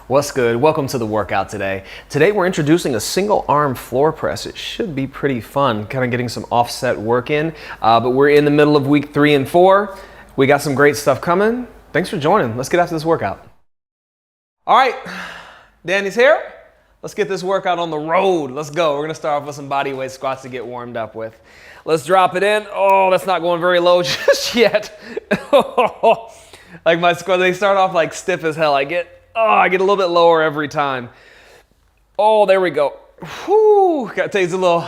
What's good? Welcome to the workout today. Today we're introducing a single arm floor press. It should be pretty fun, kind of getting some offset work in, but we're in the middle of week 3 and 4. We got some great stuff coming. Thanks for joining. Let's get after this workout. All right, Danny's here. Let's get this workout on the road. Let's go. We're gonna start off with some body weight squats to get warmed up with. Let's drop it in. Oh, that's not going very low just yet. Like my squat, they start off like stiff as hell. I get a little bit lower every time. Oh, there we go. Whew, takes a little,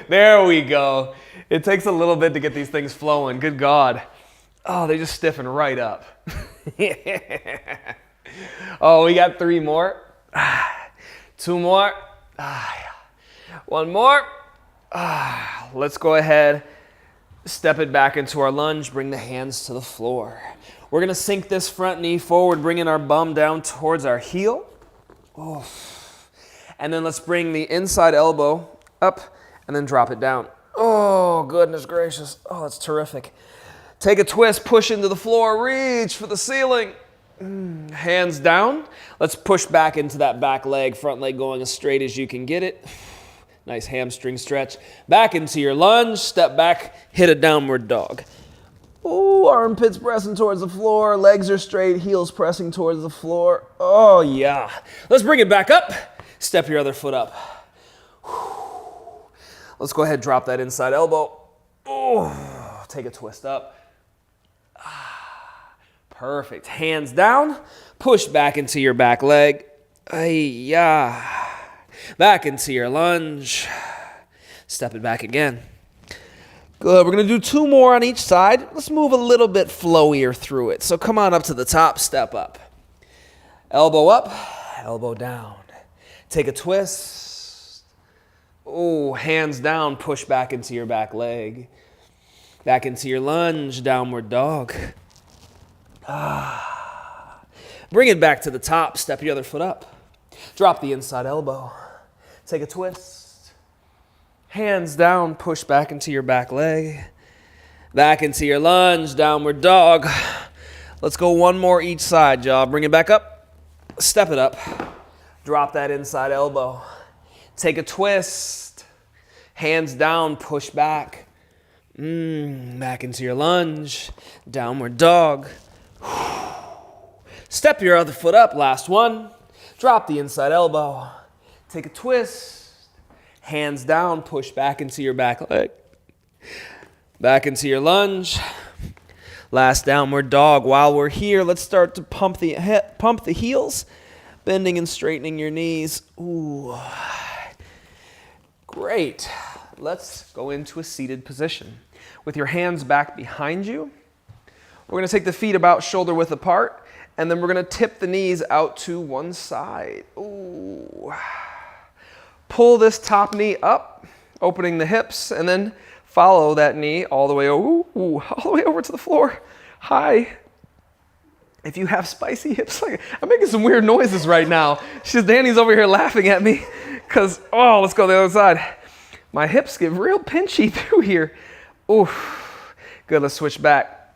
there we go. It takes a little bit to get these things flowing. Good God. Oh, they just stiffen right up. Oh, we got 3 more. 2 more. 1 more. Let's go ahead, step it back into our lunge, bring the hands to the floor. We're gonna sink this front knee forward, bringing our bum down towards our heel. Oh. And then let's bring the inside elbow up and then drop it down. Oh, goodness gracious. Oh, that's terrific. Take a twist, push into the floor, reach for the ceiling. Hands down. Let's push back into that back leg, front leg going as straight as you can get it. Nice hamstring stretch. Back into your lunge, step back, hit a downward dog. Ooh, armpits pressing towards the floor, legs are straight, heels pressing towards the floor. Oh yeah. Let's bring it back up. Step your other foot up. Let's go ahead, drop that inside elbow. Oh, take a twist up. Perfect. Hands down, push back into your back leg. Ay-ya. Back into your lunge. Step it back again. Good. We're going to do 2 more on each side. Let's move a little bit flowier through it. So come on up to the top, step up. Elbow up, elbow down. Take a twist. Oh, hands down, push back into your back leg. Back into your lunge, downward dog. Bring it back to the top, step your other foot up. Drop the inside elbow. Take a twist. Hands down, push back into your back leg. Back into your lunge, downward dog. Let's go 1 more each side, y'all. Bring it back up. Step it up. Drop that inside elbow. Take a twist. Hands down, push back. Back into your lunge. Downward dog. Step your other foot up. Last one. Drop the inside elbow. Take a twist. Hands down, push back into your back leg. Back into your lunge. Last downward dog. While we're here, let's start to pump the heels, bending and straightening your knees. Ooh. Great. Let's go into a seated position. With your hands back behind you, we're going to take the feet about shoulder width apart, and then we're going to tip the knees out to one side. Ooh. Pull this top knee up, opening the hips, and then follow that knee all the way over to the floor. High. If you have spicy hips, I'm making some weird noises right now. Danny's over here laughing at me because, let's go the other side. My hips get real pinchy through here. Ooh, good, let's switch back.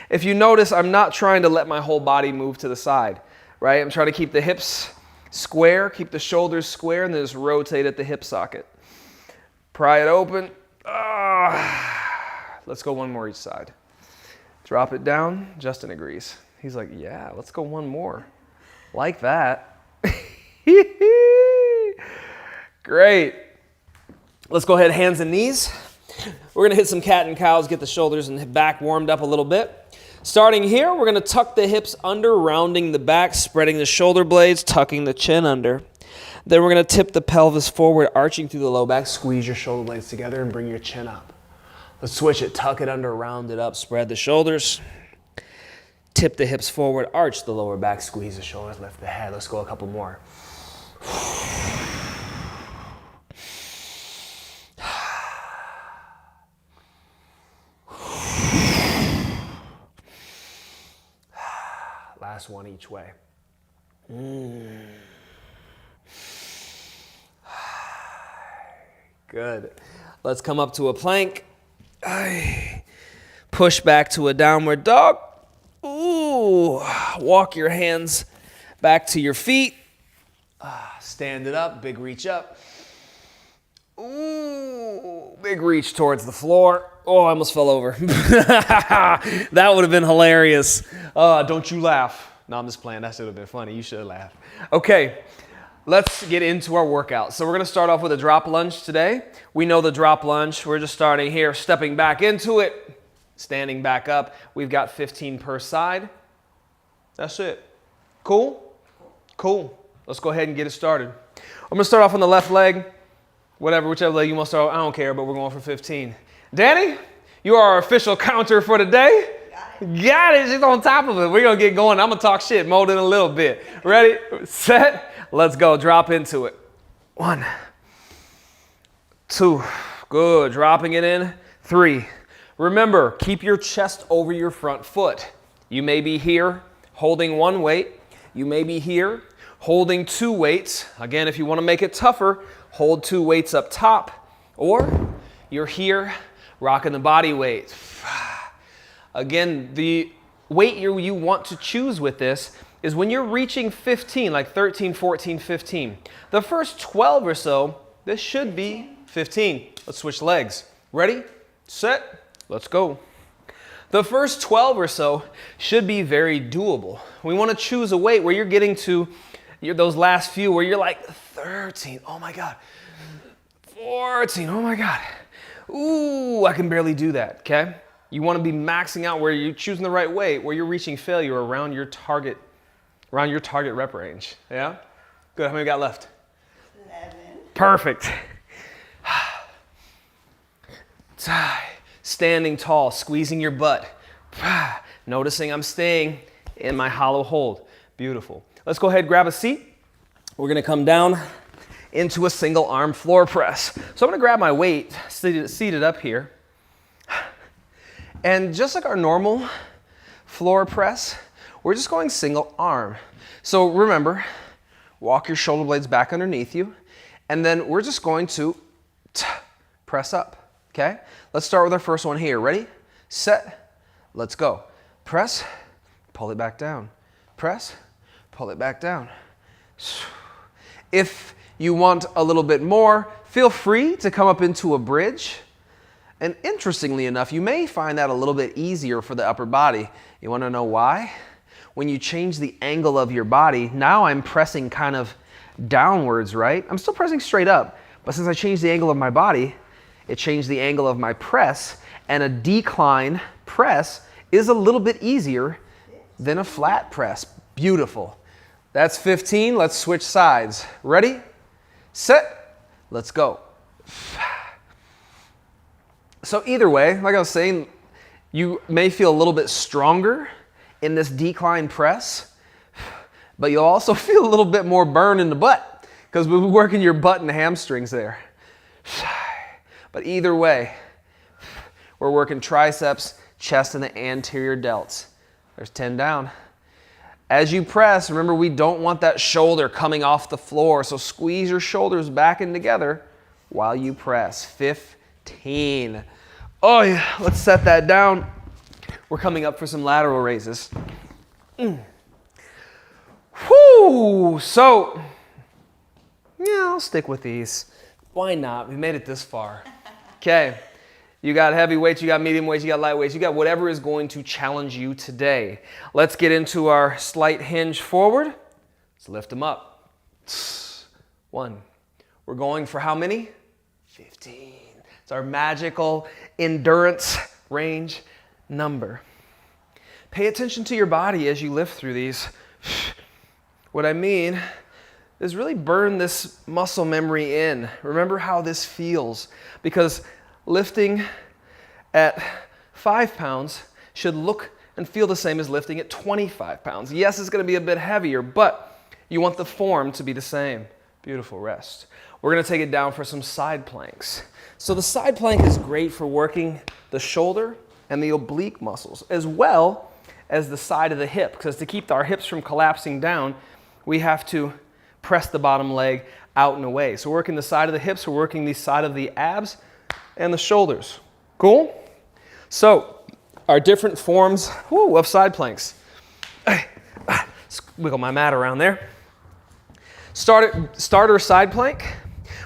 If you notice, I'm not trying to let my whole body move to the side, right? I'm trying to keep the hips square, keep the shoulders square, and then just rotate at the hip socket. Pry it open. Let's go 1 more each side. Drop it down. Justin agrees. He's like, yeah, let's go 1 more. Like that. Great. Let's go ahead, hands and knees. We're going to hit some cat and cows, get the shoulders and back warmed up a little bit. Starting here, we're going to tuck the hips under, rounding the back, spreading the shoulder blades, tucking the chin under. Then we're going to tip the pelvis forward, arching through the low back. Squeeze your shoulder blades together and bring your chin up. Let's switch it. Tuck it under, round it up, spread the shoulders. Tip the hips forward, arch the lower back, squeeze the shoulders, lift the head. Let's go a couple more. Last one each way. Good. Let's come up to a plank. Push back to a downward dog. Ooh. Walk your hands Back to your feet. Stand it up, big reach up. Ooh, big reach towards the floor. Oh, I almost fell over. That would have been hilarious. Don't you laugh. No, I'm just playing. That should have been funny. You should laugh. Okay, let's get into our workout. So we're going to start off with a drop lunge today. We know the drop lunge. We're just starting here, stepping back into it, standing back up. We've got 15 per side. That's it. Cool? Cool. Let's go ahead and get it started. I'm going to start off on the left leg. Whichever leg you want to start off. I don't care, but we're going for 15. Danny, you are our official counter for today. Got it. She's on top of it. We're going to get going. I'm going to talk shit, mold in a little bit. Ready, set, let's go. Drop into it. 1, 2, good. Dropping it in. 3. Remember, keep your chest over your front foot. You may be here holding one weight. You may be here holding 2 weights. Again, if you want to make it tougher, hold 2 weights up top. Or you're here rocking the body weight. Again, the weight you want to choose with this is when you're reaching 15, like 13, 14, 15. The first 12 or so, this should be 15. Let's switch legs. Ready, set, let's go. The first 12 or so should be very doable. We want to choose a weight where you're getting to those last few where you're like 13, oh my God, 14, oh my God. Ooh, I can barely do that, okay? You want to be maxing out where you're choosing the right weight, where you're reaching failure around your target rep range, yeah? Good, how many we got left? 11. Perfect. Standing tall, squeezing your butt. Noticing I'm staying in my hollow hold. Beautiful. Let's go ahead and grab a seat. We're gonna come down into a single arm floor press. So I'm gonna grab my weight, seated up here. And just like our normal floor press, we're just going single arm. So remember, walk your shoulder blades back underneath you, and then we're just going to press up, okay? Let's start with our first one here. Ready, set, let's go. Press, pull it back down. Press, pull it back down. If you want a little bit more, feel free to come up into a bridge. And interestingly enough, you may find that a little bit easier for the upper body. You want to know why? When you change the angle of your body, now I'm pressing kind of downwards, right? I'm still pressing straight up, but since I changed the angle of my body, it changed the angle of my press, and a decline press is a little bit easier than a flat press. Beautiful. That's 15. Let's switch sides. Ready, set, let's go. So either way, like I was saying, you may feel a little bit stronger in this decline press, but you'll also feel a little bit more burn in the butt because we'll be working your butt and hamstrings there. But either way, we're working triceps, chest, and the anterior delts. There's 10 down. As you press, remember we don't want that shoulder coming off the floor, so squeeze your shoulders back in together while you press. 15. Oh yeah, let's set that down. We're coming up for some lateral raises. Whoo! So, yeah, I'll stick with these. Why not? We made it this far. Okay, you got heavy weights, you got medium weights, you got light weights, you got whatever is going to challenge you today. Let's get into our slight hinge forward. Let's lift them up. 1. We're going for how many? 15. It's our magical endurance range number. Pay attention to your body as you lift through these. What I mean is really burn this muscle memory in. Remember how this feels, because lifting at 5 pounds should look and feel the same as lifting at 25 pounds. Yes, it's going to be a bit heavier, but you want the form to be the same. Beautiful, rest. We're going to take it down for some side planks. So the side plank is great for working the shoulder and the oblique muscles, as well as the side of the hip, because to keep our hips from collapsing down, we have to press the bottom leg out and away. So we're working the side of the hips, we're working the side of the abs and the shoulders. Cool? So our different forms of side planks. wiggle my mat around there. Starter side plank.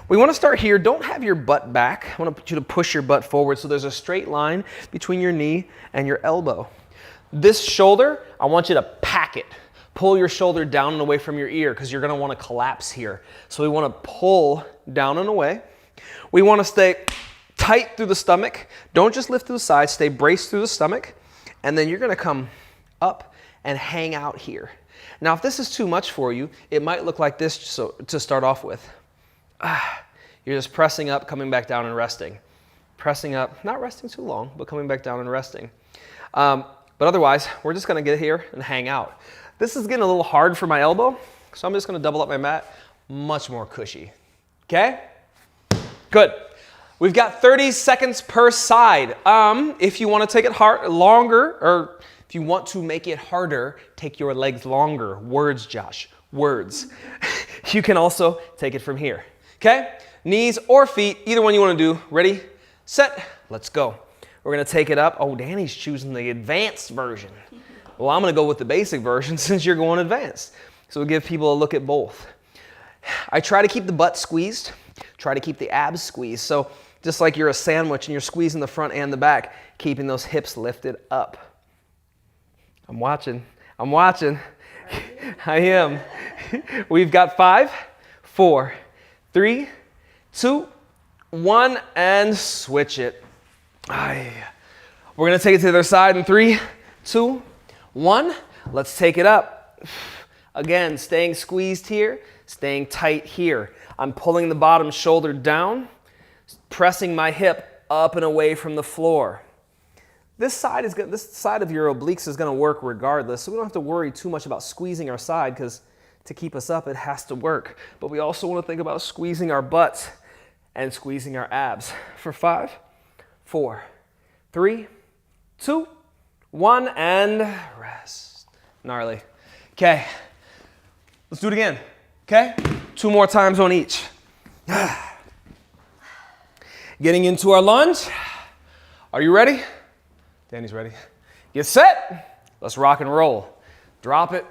We want to start here. Don't have your butt back. I want you to push your butt forward so there's a straight line between your knee and your elbow. This shoulder, I want you to pack it. Pull your shoulder down and away from your ear because you're going to want to collapse here. So we want to pull down and away. We want to stay tight through the stomach. Don't just lift to the side. Stay braced through the stomach. And then you're going to come up and hang out here. Now, if this is too much for you, it might look like this to start off with. You're just pressing up, coming back down and resting. Pressing up, not resting too long, but coming back down and resting. But otherwise, we're just going to get here and hang out. This is getting a little hard for my elbow, so I'm just going to double up my mat. Much more cushy. Okay? Good. We've got 30 seconds per side. If you want to take it longer, or if you want to make it harder, take your legs longer. Words, Josh. Words. You can also take it from here. Okay? Knees or feet, either one you want to do. Ready, set, let's go. We're going to take it up. Oh, Danny's choosing the advanced version. Well, I'm going to go with the basic version since you're going advanced. So we'll give people a look at both. I try to keep the butt squeezed. Try to keep the abs squeezed. So just like you're a sandwich and you're squeezing the front and the back, keeping those hips lifted up. I'm watching. I'm watching. I am. We've got 5, 4, 3, 2, 1, and switch it. We're going to take it to the other side in 3, 2, 1. Let's take it up. Again, staying squeezed here, staying tight here. I'm pulling the bottom shoulder down, pressing my hip up and away from the floor. This side of your obliques is going to work regardless, so we don't have to worry too much about squeezing our side because to keep us up, it has to work. But we also want to think about squeezing our butts and squeezing our abs. For 5, 4, 3, 2, 1, and rest. Gnarly. Okay, let's do it again. Okay, 2 more times on each. Getting into our lunge. Are you ready? Danny's ready. Get set. Let's rock and roll. Drop it.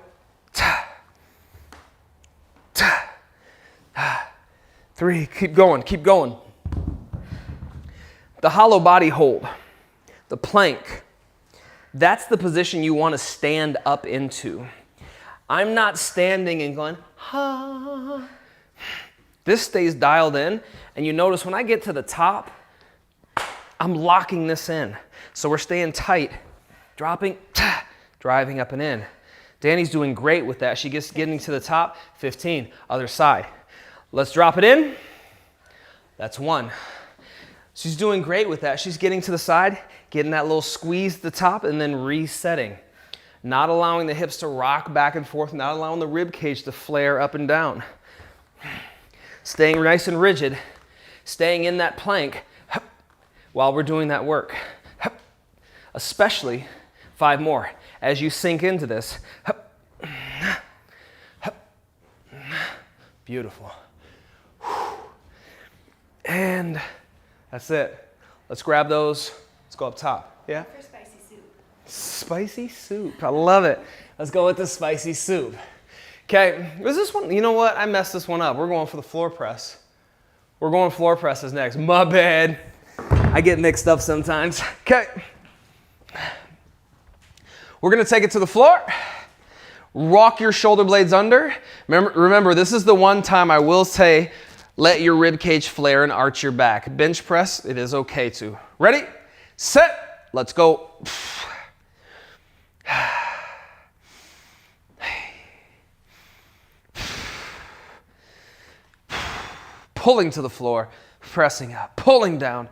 3, keep going, keep going. The hollow body hold, the plank, that's the position you want to stand up into. I'm not standing and going, ha. This stays dialed in, and you notice when I get to the top, I'm locking this in. So we're staying tight, dropping, driving up and in. Danny's doing great with that. She gets getting to the top, 15, other side. Let's drop it in. That's 1. She's doing great with that. She's getting to the side, getting that little squeeze at the top, and then resetting. Not allowing the hips to rock back and forth, not allowing the rib cage to flare up and down. Staying nice and rigid, staying in that plank while we're doing that work. Especially 5 more. As you sink into this. Beautiful. And that's it. Let's grab those. Let's go up top. Yeah? For spicy soup. Spicy soup. I love it. Let's go with the spicy soup. Okay, was this one? You know what? I messed this one up. We're going for the floor press. We're going floor presses next. My bad. I get mixed up sometimes. Okay. We're going to take it to the floor. Rock your shoulder blades under. Remember, this is the one time I will say, let your rib cage flare and arch your back. Bench press, it is okay to. Ready, set, let's go. Pulling to the floor, pressing up, pulling down.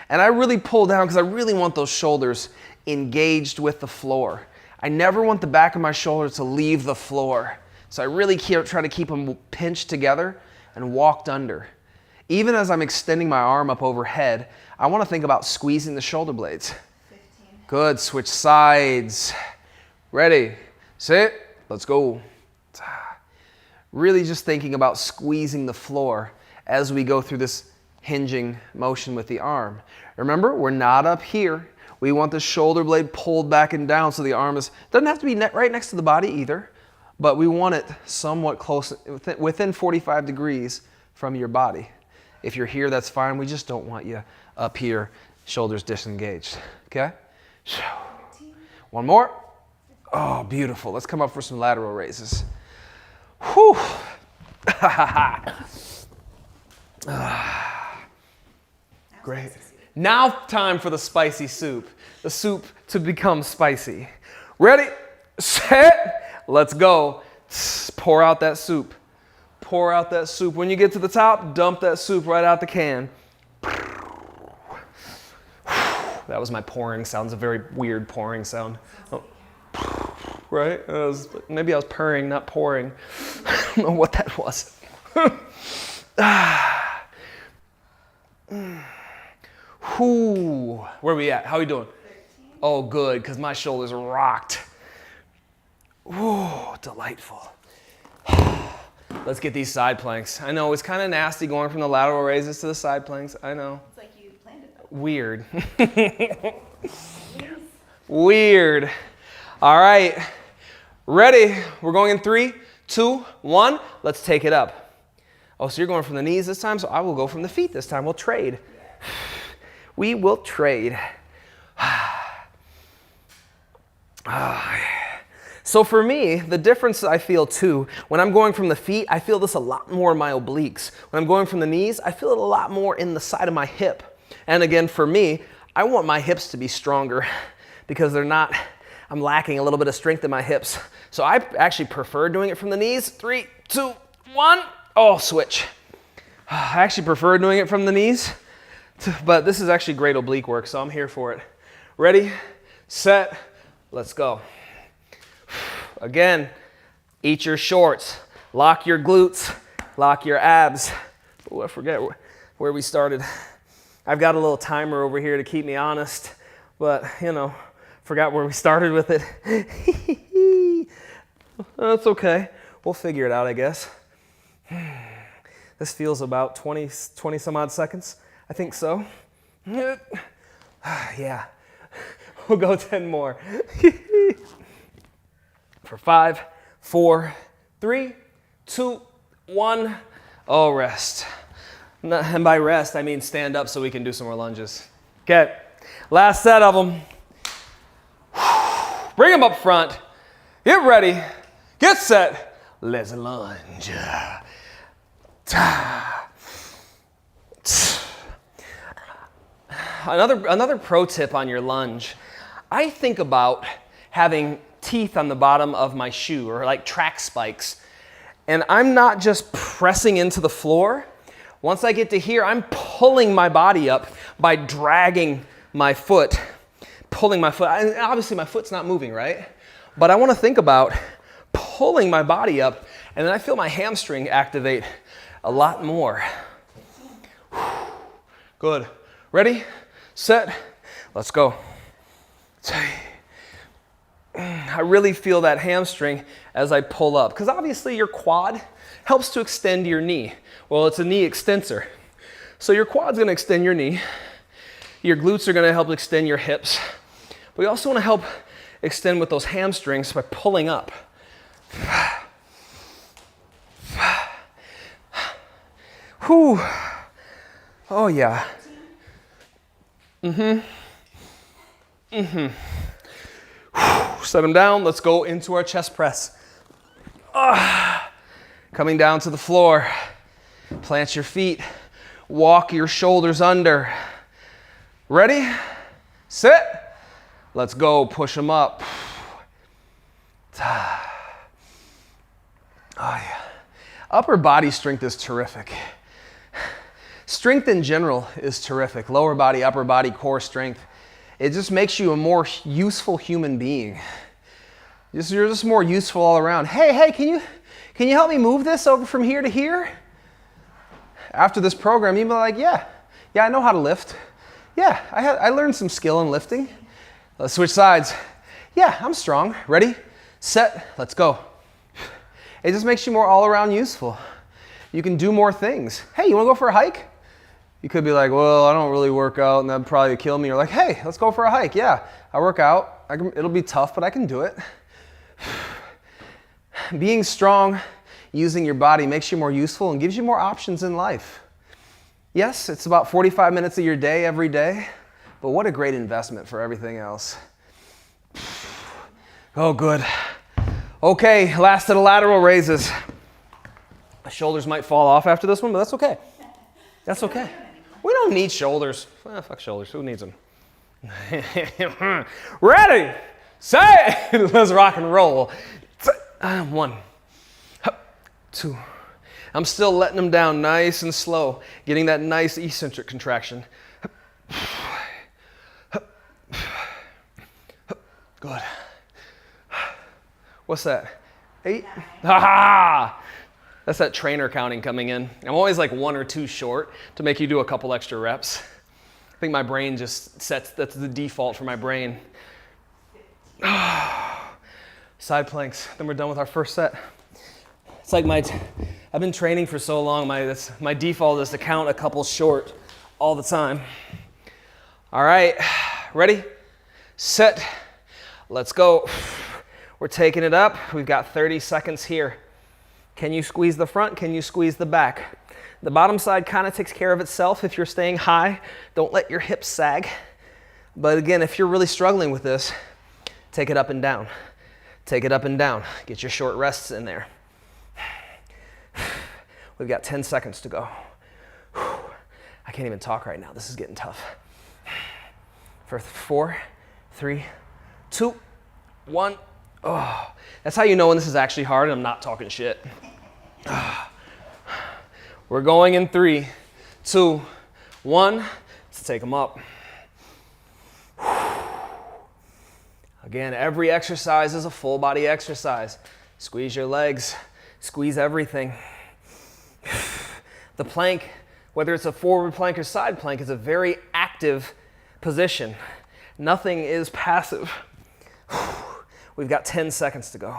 And I really pull down because I really want those shoulders engaged with the floor. I never want the back of my shoulder to leave the floor. So I really try to keep them pinched together and walked under. Even as I'm extending my arm up overhead, I want to think about squeezing the shoulder blades. 15. Good, switch sides. Ready, sit, let's go. Really just thinking about squeezing the floor as we go through this hinging motion with the arm. Remember, we're not up here. We want the shoulder blade pulled back and down so the arm doesn't have to be right next to the body either, but we want it somewhat close, within 45 degrees from your body. If you're here, that's fine. We just don't want you up here, shoulders disengaged, okay? One more. Oh, beautiful. Let's come up for some lateral raises. Whew. Great. Now time for the spicy soup. The soup to become spicy. Ready, set, let's go. Pour out that soup. Pour out that soup. When you get to the top, dump that soup right out the can. That was my pouring sound. It's a very weird pouring sound. Oh. Right? Maybe I was purring, not pouring. I don't know what that was. Where are we at? How are we doing? 13. Oh, good, because my shoulders are rocked. Ooh, delightful. Let's get these side planks. I know, it's kind of nasty going from the lateral raises to the side planks. I know. It's like you planned it. Weird. Weird. All right. Ready? We're going in 3, 2, 1. Let's take it up. Oh, so you're going from the knees this time? So I will go from the feet this time. We'll trade. We will trade. So for me, the difference I feel too, when I'm going from the feet, I feel this a lot more in my obliques. When I'm going from the knees, I feel it a lot more in the side of my hip. And again, for me, I want my hips to be stronger because they're not, I'm lacking a little bit of strength in my hips. So I actually prefer doing it from the knees. 3, 2, 1. Oh, switch. I actually prefer doing it from the knees, but this is actually great oblique work, so I'm here for it. Ready, set, let's go. Again, eat your shorts, lock your glutes, lock your abs. Oh, I forget where we started. I've got a little timer over here to keep me honest, but you know, forgot where we started with it. That's okay. We'll figure it out, I guess. This feels about 20 some odd seconds. I think so. Yeah. We'll go 10 more. For 5, 4, 3, 2, 1. Oh, rest. And by rest, I mean stand up so we can do some more lunges. Okay. Last set of them. Bring them up front. Get ready. Get set. Let's lunge. Another pro tip on your lunge. I think about having teeth on the bottom of my shoe or like track spikes. And I'm not just pressing into the floor. Once I get to here, I'm pulling my body up by dragging my foot, pulling my foot. And obviously my foot's not moving, right? But I want to think about pulling my body up, and then I feel my hamstring activate a lot more. Good. Ready, set, let's go. I really feel that hamstring as I pull up, because obviously your quad helps to extend your knee. Well, it's a knee extensor. So your quad's going to extend your knee. Your glutes are going to help extend your hips. But you also want to help extend with those hamstrings by pulling up. Whew. Oh, yeah. Set them down. Let's go into our chest press. Coming down to the floor. Plant your feet. Walk your shoulders under. Ready? Sit. Let's go. Push them up. Oh, yeah. Upper body strength is terrific. Strength in general is terrific. Lower body, upper body, core strength. It just makes you a more useful human being. You're just more useful all around. Hey, can you help me move this over from here to here? After this program, you'd be like, yeah, I know how to lift. Yeah, I learned some skill in lifting. Let's switch sides. Yeah, I'm strong. Ready, set, let's go. It just makes you more all around useful. You can do more things. Hey, you want to go for a hike? You could be like, well, I don't really work out and that'd probably kill me. Or like, hey, let's go for a hike. Yeah, I work out. It'll be tough, but I can do it. being strong, using your body makes you more useful and gives you more options in life. Yes, it's about 45 minutes of your day every day, but what a great investment for everything else. Oh, good. Okay, last of the lateral raises. My shoulders might fall off after this one, but that's okay. That's okay. We don't need shoulders. Fuck shoulders. Who needs them? Ready, set, let's rock and roll. 1, 2. I'm still letting them down nice and slow, getting that nice eccentric contraction. Good. What's that? 8? Ha! That's that trainer counting coming in. I'm always like 1 or 2 short to make you do a couple extra reps. I think my brain just sets, that's the default for my brain. Side planks, then we're done with our first set. It's like I've been training for so long, my default is to count a couple short all the time. All right, ready, set, let's go. We're taking it up. We've got 30 seconds here. Can you squeeze the front? Can you squeeze the back? The bottom side kind of takes care of itself if you're staying high. Don't let your hips sag. But again, if you're really struggling with this, take it up and down. Take it up and down. Get your short rests in there. We've got 10 seconds to go. I can't even talk right now. This is getting tough. For 4, 3, 2, 1. Oh, that's how you know when this is actually hard and I'm not talking shit. We're going in 3, 2, 1. Let's take them up. Again, every exercise is a full body exercise. Squeeze your legs, squeeze everything. The plank, whether it's a forward plank or side plank, is a very active position. Nothing is passive. We've got 10 seconds to go.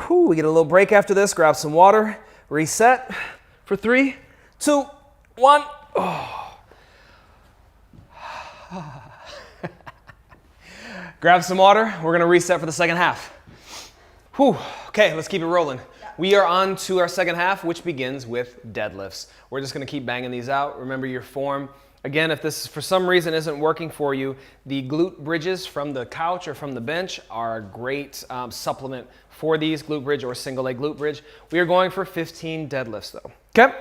We get a little break after this, grab some water, reset for 3, 2, 1. Oh. Grab some water, we're gonna reset for the second half. Whew. Okay, let's keep it rolling. We are on to our second half, which begins with deadlifts. We're just gonna keep banging these out. Remember your form. Again, if this for some reason isn't working for you, the glute bridges from the couch or from the bench are a great supplement for these, glute bridge or single leg glute bridge. We are going for 15 deadlifts though. Okay?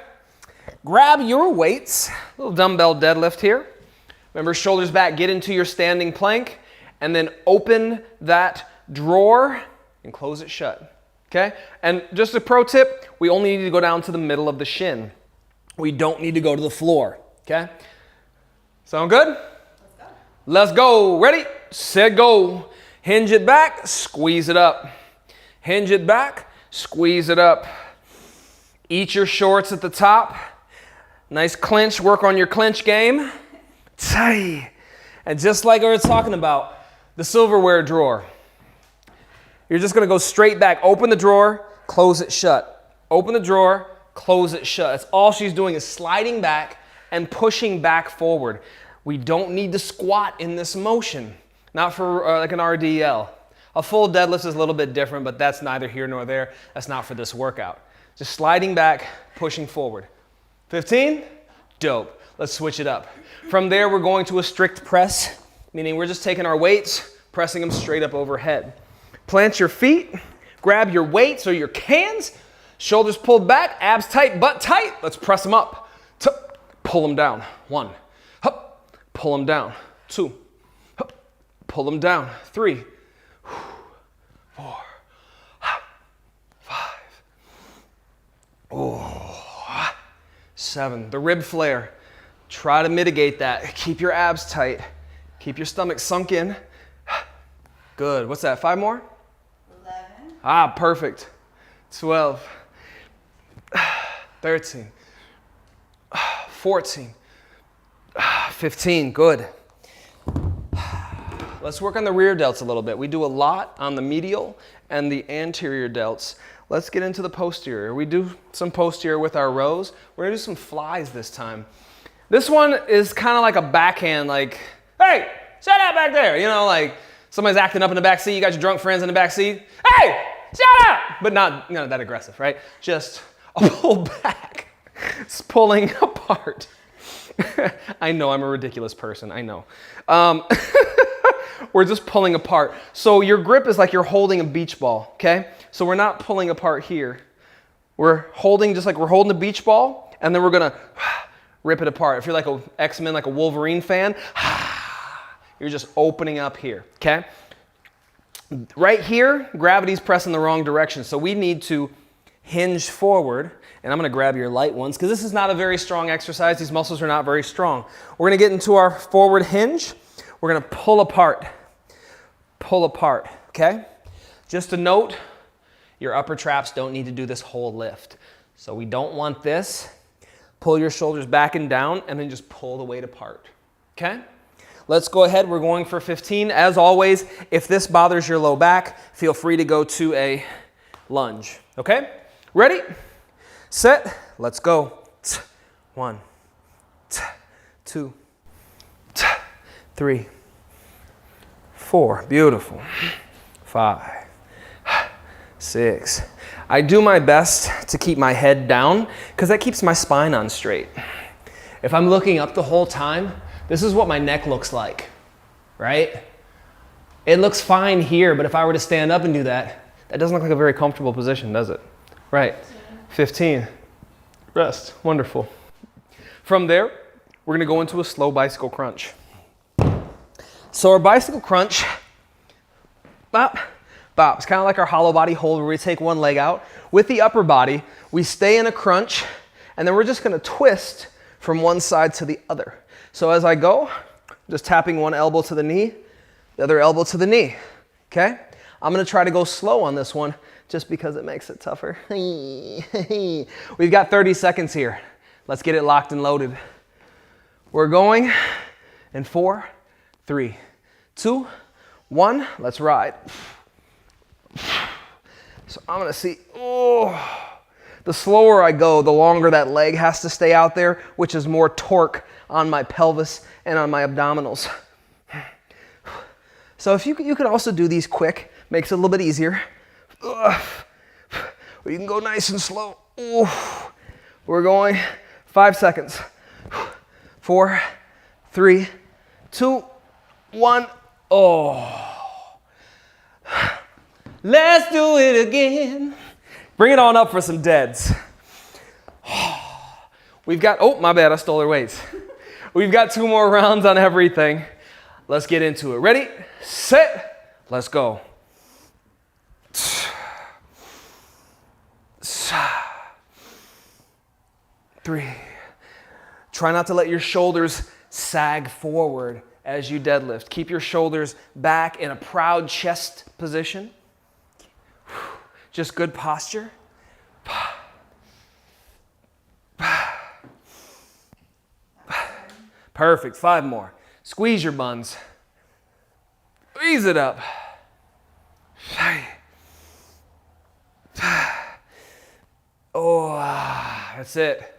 Grab your weights, little dumbbell deadlift here. Remember, shoulders back, get into your standing plank, and then open that drawer and close it shut. Okay? And just a pro tip, we only need to go down to the middle of the shin. We don't need to go to the floor. Okay? Sound good? Let's go. Let's go. Ready, set, go. Hinge it back, squeeze it up. Hinge it back, squeeze it up. Eat your shorts at the top. Nice clinch, work on your clinch game. Tight. And just like we were talking about, the silverware drawer. You're just gonna go straight back. Open the drawer, close it shut. Open the drawer, close it shut. That's all she's doing is sliding back and pushing back forward. We don't need to squat in this motion, not for like an RDL. A full deadlift is a little bit different, but that's neither here nor there. That's not for this workout. Just sliding back, pushing forward. 15? Dope. Let's switch it up. From there, we're going to a strict press, meaning we're just taking our weights, pressing them straight up overhead. Plant your feet, grab your weights or your cans, shoulders pulled back, abs tight, butt tight. Let's press them up. Pull them down. 1. Pull them down. 2. Pull them down. 3. 4. 5. 7. The rib flare. Try to mitigate that. Keep your abs tight. Keep your stomach sunk in. Good. What's that? 5 more? 11. Perfect. 12. 13. 14. 15. Good. Let's work on the rear delts a little bit. We do a lot on the medial and the anterior delts. Let's get into the posterior. We do some posterior with our rows. We're gonna do some flies this time. This one is kind of like a backhand, like, hey, shut up back there. You know, like, Somebody's acting up in the back seat. You got your drunk friends in the back seat. Hey, shut up! But not that aggressive, right? Just a pull back. It's pulling apart. I know I'm a ridiculous person. I know. We're just pulling apart. So your grip is like you're holding a beach ball, okay? So we're not pulling apart here. We're holding just like we're holding a beach ball, and then we're gonna rip it apart. If you're like a X-Men, like a Wolverine fan, you're just opening up here, okay? Right here, gravity's pressing the wrong direction, so we need to hinge forward, and I'm gonna grab your light ones, because this is not a very strong exercise. These muscles are not very strong. We're gonna get into our forward hinge. We're gonna pull apart, okay? Just a note, your upper traps don't need to do this whole lift. So we don't want this. Pull your shoulders back and down, and then just pull the weight apart, okay? Let's go ahead, we're going for 15. As always, if this bothers your low back, feel free to go to a lunge, okay? Ready, set, let's go. 1, 2, 3, 4, beautiful. 5, 6. I do my best to keep my head down because that keeps my spine on straight. If I'm looking up the whole time, this is what my neck looks like, right? It looks fine here, but if I were to stand up and do that, that doesn't look like a very comfortable position, does it? Right, 15. Rest, wonderful. From there, we're gonna go into a slow bicycle crunch. So our bicycle crunch, bop, bop. It's kind of like our hollow body hold where we take one leg out. With the upper body, we stay in a crunch, and then we're just gonna twist from one side to the other. So as I go, just tapping one elbow to the knee, the other elbow to the knee, okay? I'm gonna try to go slow on this one just because it makes it tougher. We've got 30 seconds here. Let's get it locked and loaded. We're going in 4, 3, 2, 1, let's ride. So I'm gonna see, the slower I go, the longer that leg has to stay out there, which is more torque on my pelvis and on my abdominals. So if you can also do these quick, makes it a little bit easier. Or you can go nice and slow. We're going 5 seconds. 4, 3, 2, 1. Let's do it again. Bring it on up for some deads. We've got, my bad, I stole their weights. We've got 2 more rounds on everything. Let's get into it. Ready, set, let's go. 3. Try not to let your shoulders sag forward as you deadlift. Keep your shoulders back in a proud chest position. Just good posture. Perfect. 5 more. Squeeze your buns. Squeeze it up. That's it.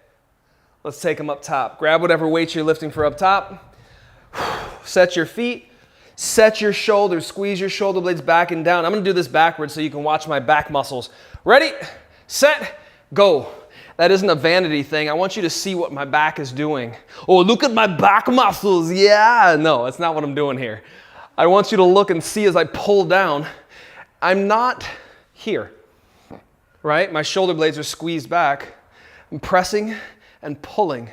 Let's take them up top. Grab whatever weight you're lifting for up top. Set your feet. Set your shoulders. Squeeze your shoulder blades back and down. I'm going to do this backwards so you can watch my back muscles. Ready, set, go. That isn't a vanity thing. I want you to see what my back is doing. Oh, look at my back muscles. Yeah. No, that's not what I'm doing here. I want you to look and see as I pull down. I'm not here, right? My shoulder blades are squeezed back. I'm pressing and pulling,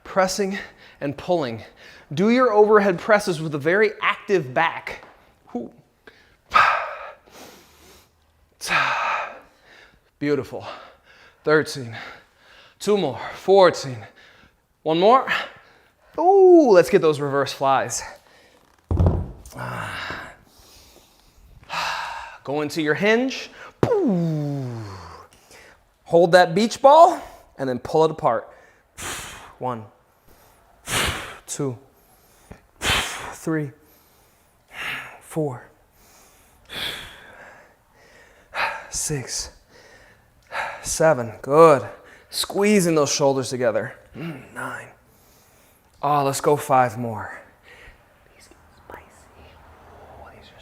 pressing and pulling. Do your overhead presses with a very active back. Beautiful. 13. 2 more. 14. 1 more. Ooh, let's get those reverse flies. Go into your hinge. Hold that beach ball and then pull it apart. 1, 2, 3, 4, 6, 7. Good. Squeezing those shoulders together. 9. Oh, let's go 5 more. These get spicy. Oh, these are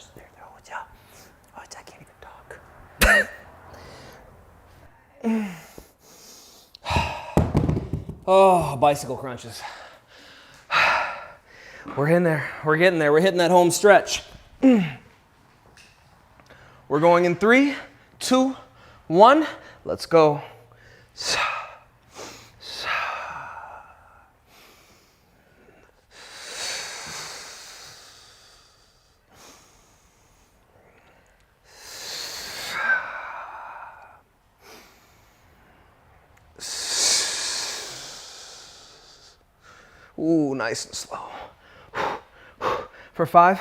Oh, bicycle crunches. We're in there. We're getting there. We're hitting that home stretch. We're going in 3, 2, 1. Let's go. Ooh, nice and slow. For 5,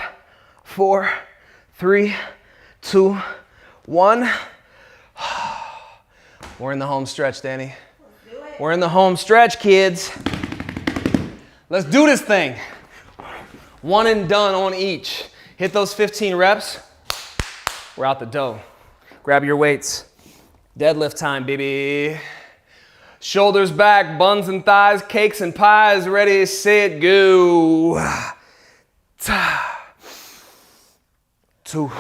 4, 3, 2, 1. We're in the home stretch, Danny. Let's do it. We're in the home stretch, kids. Let's do this thing. 1 and done on each. Hit those 15 reps. We're out the door. Grab your weights. Deadlift time, baby. Shoulders back, buns and thighs, cakes and pies. Ready, set, go. 2,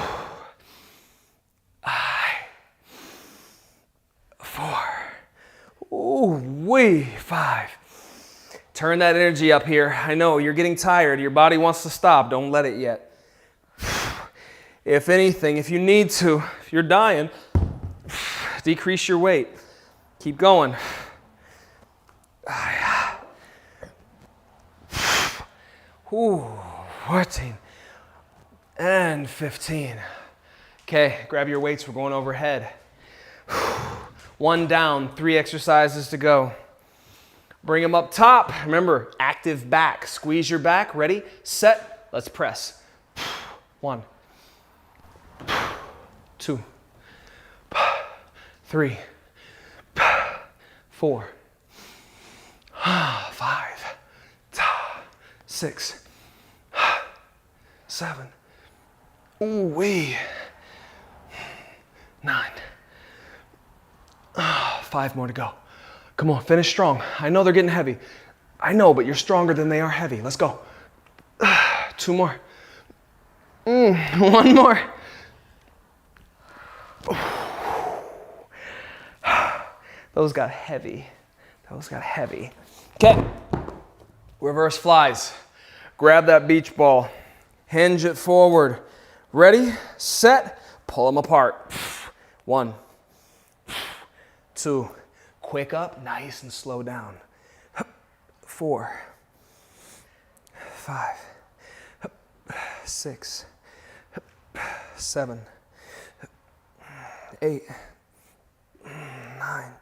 4. Ooh, wee, 5. Turn that energy up here. I know you're getting tired. Your body wants to stop. Don't let it yet. If anything, if you need to, if you're dying, decrease your weight. Keep going. Ooh, 14 and 15. Okay, grab your weights. We're going overhead. 1 down, 3 exercises to go. Bring them up top. Remember, active back. Squeeze your back. Ready, set, let's press. 1, 2, 3, 4, 5, 6, 7, ooh wee, 9. 5 more to go. Come on, finish strong. I know they're getting heavy. I know, but you're stronger than they are heavy. Let's go. 2 more. 1 more. Those got heavy. Those got heavy. Okay. Reverse flies. Grab that beach ball. Hinge it forward. Ready, set, pull them apart. 1, 2, quick up, nice and slow down. 4, 5, 6, 7, 8, 9,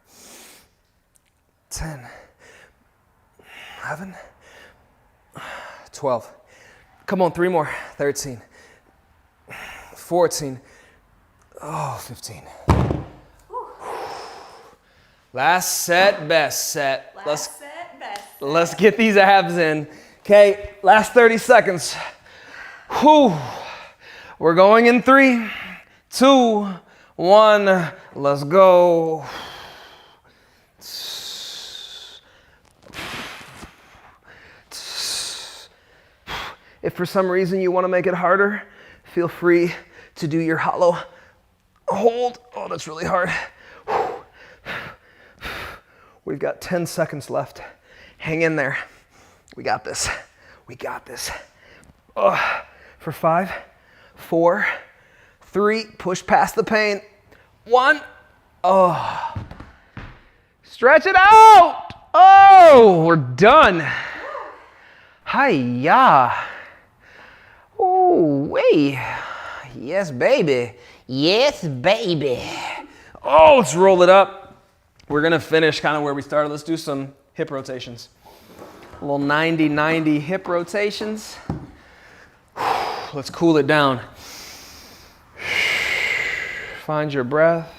10, 11, 12. Come on, 3 more. 13, 14, 15. Last set, best set. Let's get these abs in. Okay, last 30 seconds. Whew. We're going in 3, 2, 1. Let's go. If for some reason you want to make it harder, feel free to do your hollow hold. Oh, that's really hard. We've got 10 seconds left. Hang in there. We got this. We got this. For 5, 4, 3, push past the pain. 1. Stretch it out. Oh, we're done. Hi-ya. Oh, wait. Yes, baby. Yes, baby. Oh, let's roll it up. We're gonna finish kind of where we started. Let's do some hip rotations. A little 90-90 hip rotations. Let's cool it down. Find your breath.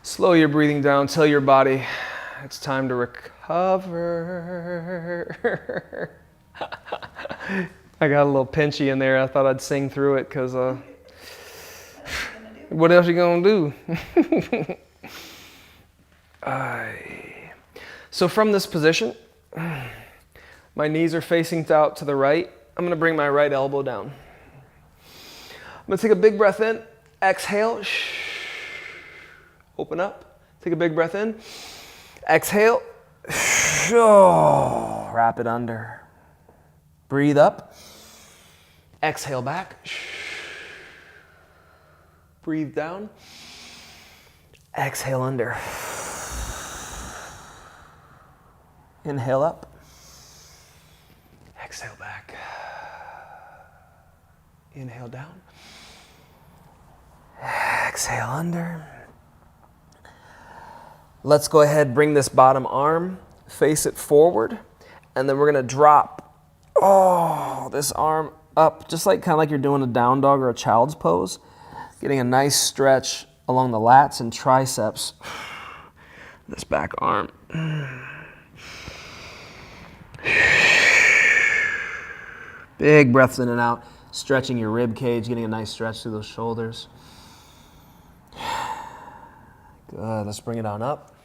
Slow your breathing down. Tell your body it's time to recover. I got a little pinchy in there. I thought I'd sing through it because what else you gonna do? So from this position, my knees are facing out to the right I'm gonna bring my right elbow down. I'm gonna take a big breath in, exhale, open up, take a big breath in, exhale, wrap it under. Breathe up, exhale back, breathe down, exhale under. Inhale up, exhale back. Inhale down, exhale under. Let's go ahead, bring this bottom arm, face it forward, and then we're gonna drop this arm up, just like kind of like you're doing a down dog or a child's pose, getting a nice stretch along the lats and triceps. This back arm. Big breaths in and out, stretching your rib cage, getting a nice stretch through those shoulders. Good, let's bring it on up.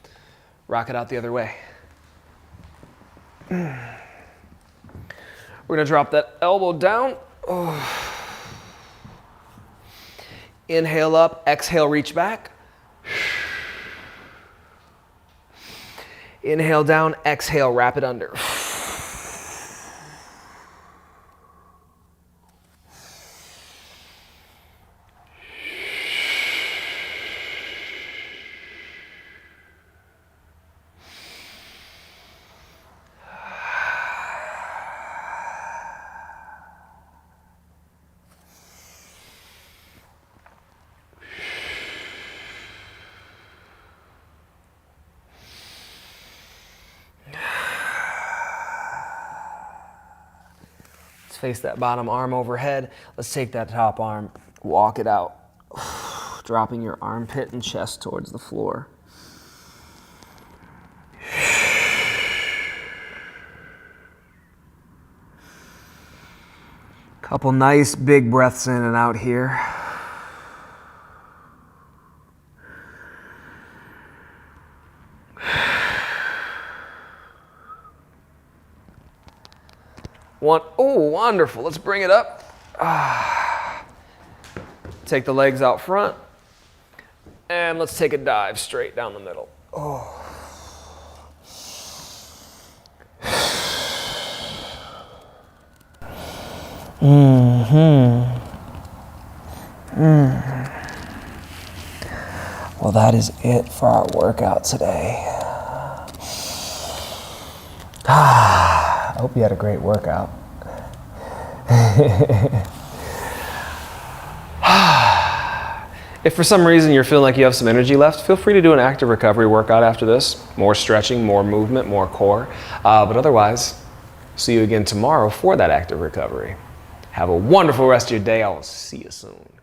Rock it out the other way. We're gonna drop that elbow down. Inhale up, exhale, reach back. Inhale down, exhale, wrap it under. Face that bottom arm overhead. Let's take that top arm, walk it out, dropping your armpit and chest towards the floor. Couple nice big breaths in and out here. Wonderful. Let's bring it up. Take the legs out front. And let's take a dive straight down the middle. Well, that is it for our workout today. I hope you had a great workout. If for some reason you're feeling like you have some energy left, feel free to do an active recovery workout after this. More stretching, more movement, more core. But otherwise, see you again tomorrow for that active recovery. Have a wonderful rest of your day. I will see you soon.